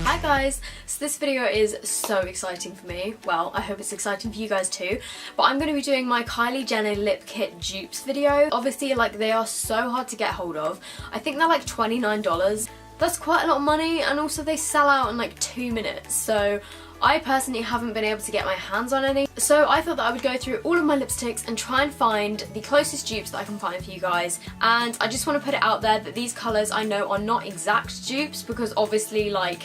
Hi guys! So this video is so exciting for me. Well, I hope it's exciting for you guys too. But I'm going to be doing my Kylie Jenner lip kit dupes video. Obviously, like, they are so hard to get hold of. I think they're like $29. That's quite a lot of money, and also they sell out in like 2 minutes. So I personally haven't been able to get my hands on any. So I thought that I would go through all of my lipsticks and try and find the closest dupes that I can find for you guys. And I just want to put it out there that these colours I know are not exact dupes, because obviously, like,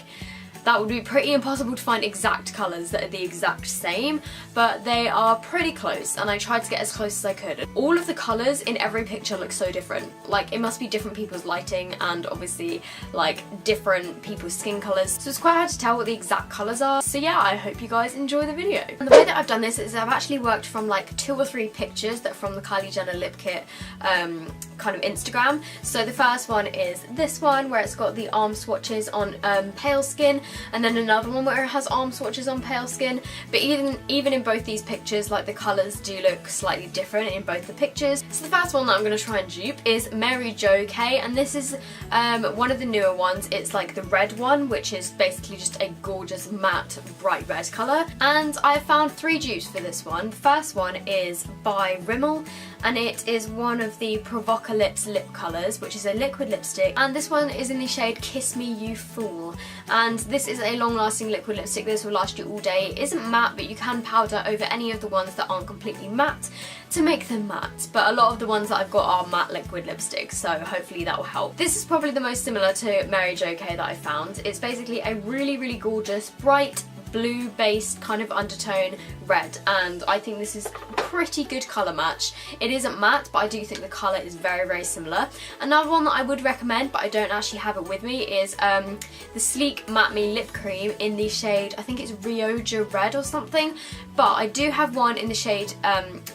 that would be pretty impossible to find exact colours that are the exact same, but they are pretty close, and I tried to get as close as I could. All of the colours in every picture look so different. Like, it must be different people's lighting and obviously like different people's skin colours, so it's quite hard to tell what the exact colours are. So yeah, I hope you guys enjoy the video. And the way that I've done this is I've actually worked from like 2 or 3 pictures that are from the Kylie Jenner lip kit kind of Instagram. So the first one is this one where it's got the arm swatches on pale skin, and then another one where it has arm swatches on pale skin. But even in both these pictures, like, the colours do look slightly different in both the pictures. So the first one that I'm going to try and dupe is Mary Jo K, and this is one of the newer ones. It's like the red one, which is basically just a gorgeous matte bright red colour. And I found 3 dupes for this one. The first one is by Rimmel, and it is one of the Provocalips lip colours, which is a liquid lipstick, and this one is in the shade Kiss Me You Fool. And this is a long-lasting liquid lipstick. This will last you all day. It isn't matte, but you can powder over any of the ones that aren't completely matte to make them matte, but a lot of the ones that I've got are matte liquid lipsticks, so hopefully that will help. This is probably the most similar to Mary Jo K that I found. It's basically a really gorgeous bright blue based kind of undertone red, and I think this is a pretty good colour match. It isn't matte, but I do think the colour is very similar. Another one that I would recommend, but I don't actually have it with me, is the Sleek Matte Me lip cream in the shade, I think it's Rioja Red or something, but I do have one in the shade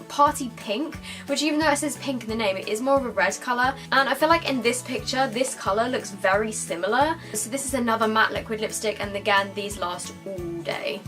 Party Pink, which, even though it says pink in the name, it is more of a red colour, and I feel like in this picture this colour looks very similar. So this is another matte liquid lipstick, and again, these last all day.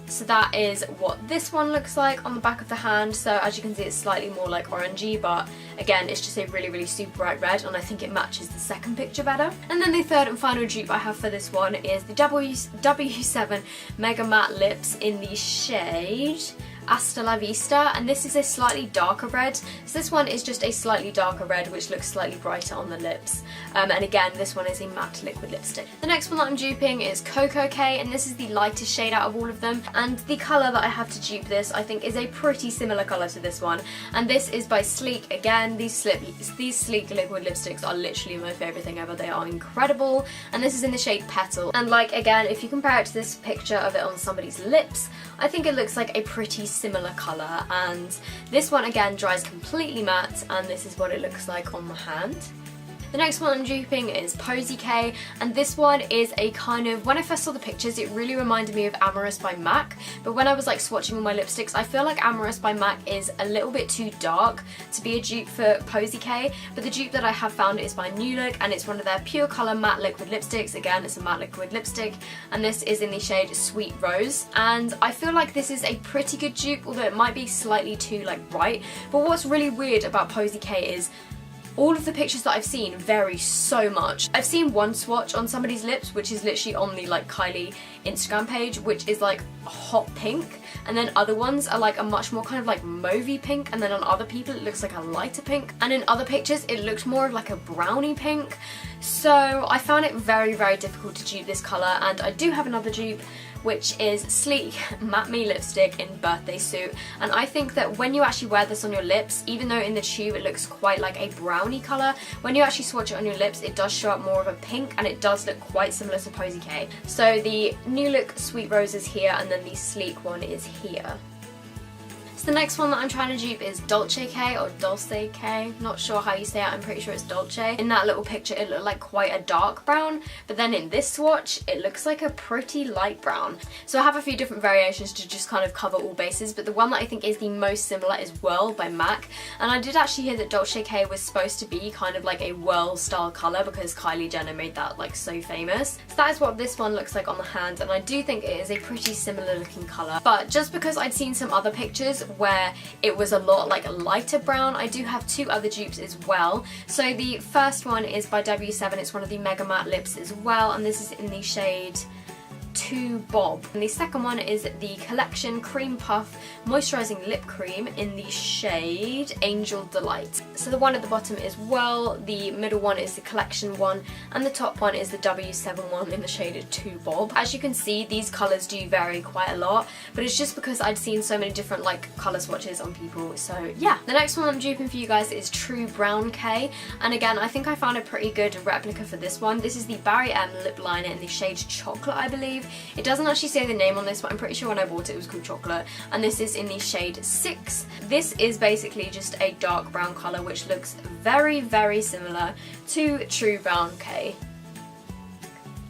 So that is what this one looks like on the back of the hand. So as you can see, it's slightly more like orangey, but again, it's just a really super bright red, and I think it matches the second picture better. And then the third and final dupe I have for this one is the W7 Mega Matte Lips in the shade Hasta La Vista, and this is a slightly darker red. So this one is just a slightly darker red, which looks slightly brighter on the lips. And again, this one is a matte liquid lipstick. The next one that I'm duping is Coco K, and this is the lightest shade out of all of them. And the colour that I have to dupe this, I think, is a pretty similar colour to this one. And this is by Sleek. Again, these Sleek liquid lipsticks are literally my favourite thing ever. They are incredible. And this is in the shade Petal. And like, again, if you compare it to this picture of it on somebody's lips, I think it looks like a pretty similar colour. And this one again dries completely matte, and this is what it looks like on the hand. The next one I'm duping is Posy K, and this one is a kind of, when I first saw the pictures, it really reminded me of Amorous by MAC, but when I was like swatching all my lipsticks, I feel like Amorous by MAC is a little bit too dark to be a dupe for Posy K, but the dupe that I have found is by New Look, and it's one of their Pure Colour matte liquid lipsticks. Again, it's a matte liquid lipstick, and this is in the shade Sweet Rose, and I feel like this is a pretty good dupe, although it might be slightly too like bright. But what's really weird about Posy K is all of the pictures that I've seen vary so much. I've seen one swatch on somebody's lips, which is literally on the like Kylie Instagram page, which is like a hot pink, and then other ones are like a much more kind of like mauvey pink, and then on other people it looks like a lighter pink, and in other pictures it looked more of like a brownie pink. So I found it very difficult to dupe this colour, and I do have another dupe, which is Sleek Matte Me lipstick in Birthday Suit, and I think that when you actually wear this on your lips, even though in the tube it looks quite like a brownie colour, when you actually swatch it on your lips it does show up more of a pink, and it does look quite similar to Posy K. So the New Look Sweet Rose is here, and then the Sleek one is here. So the next one that I'm trying to dupe is Dolce K, or Dulce K, not sure how you say it, I'm pretty sure it's Dolce. In that little picture it looked like quite a dark brown, but then in this swatch it looks like a pretty light brown. So I have a few different variations to just kind of cover all bases, but the one that I think is the most similar is Whirl by MAC, and I did actually hear that Dolce K was supposed to be kind of like a Whirl style colour because Kylie Jenner made that like so famous. So that is what this one looks like on the hand, and I do think it is a pretty similar looking colour, but just because I'd seen some other pictures where it was a lot like lighter brown. I do have two other dupes as well. So the first one is by W7, it's one of the Mega Matte lips as well, and this is in the shade 2 Bob. And the second one is the Collection Cream Puff Moisturising Lip Cream in the shade Angel Delight. So the one at the bottom is Well, the middle one is the Collection one, and the top one is the W7 one in the shade 2 Bob. As you can see, these colours do vary quite a lot, but it's just because I'd seen so many different like colour swatches on people, so yeah. The next one I'm duping for you guys is True Brown K, and again I think I found a pretty good replica for this one. This is the Barry M lip liner in the shade Chocolate, I believe. It doesn't actually say the name on this, but I'm pretty sure when I bought it was called Chocolate, and this is in the shade 6. This is basically just a dark brown colour which looks very, very similar to True Brown K.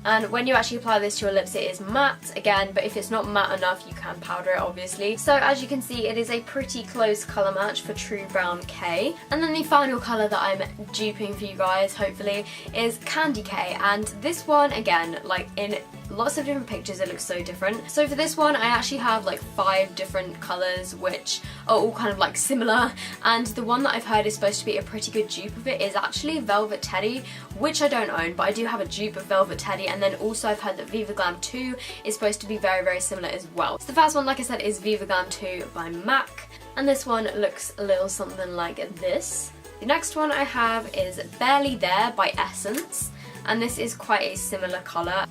And when you actually apply this to your lips, it is matte again, but if it's not matte enough you can powder it obviously. So as you can see, it is a pretty close colour match for True Brown K. And then the final colour that I'm duping for you guys, hopefully, is Candy K, and this one again, like in lots of different pictures it looks so different. So for this one I actually have like 5 different colours which are all kind of like similar, and the one that I've heard is supposed to be a pretty good dupe of it is actually Velvet Teddy, which I don't own, but I do have a dupe of Velvet Teddy, and then also I've heard that Viva Glam 2 is supposed to be very, very similar as well. So the first one, like I said, is Viva Glam 2 by MAC, and this one looks a little something like this. The next one I have is Barely There by Essence, and this is quite a similar colour.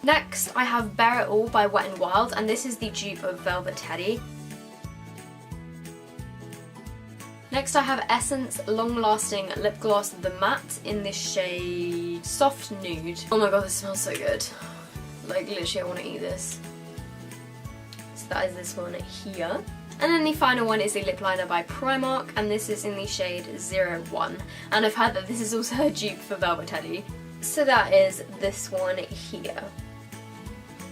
Next I have Bare It All by Wet n Wild, and this is the dupe of Velvet Teddy. Next I have Essence Long Lasting Lip Gloss The Matte in this shade Soft Nude. Oh my god, this smells so good. Like literally I want to eat this. So that is this one here. And then the final one is a lip liner by Primark, and this is in the shade 01. And I've heard that this is also a dupe for Velvet Teddy. So that is this one here.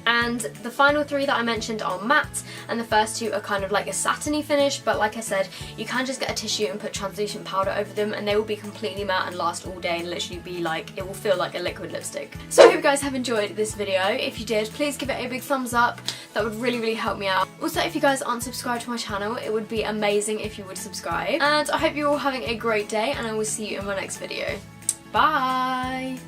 And the final 3 that I mentioned are matte, and the first 2 are kind of like a satiny finish, but like I said, you can just get a tissue and put translucent powder over them and they will be completely matte and last all day and literally be like, it will feel like a liquid lipstick. So I hope you guys have enjoyed this video. If you did, please give it a big thumbs up. That would really, really help me out. Also, if you guys aren't subscribed to my channel, it would be amazing if you would subscribe. And I hope you're all having a great day, and I will see you in my next video. Bye!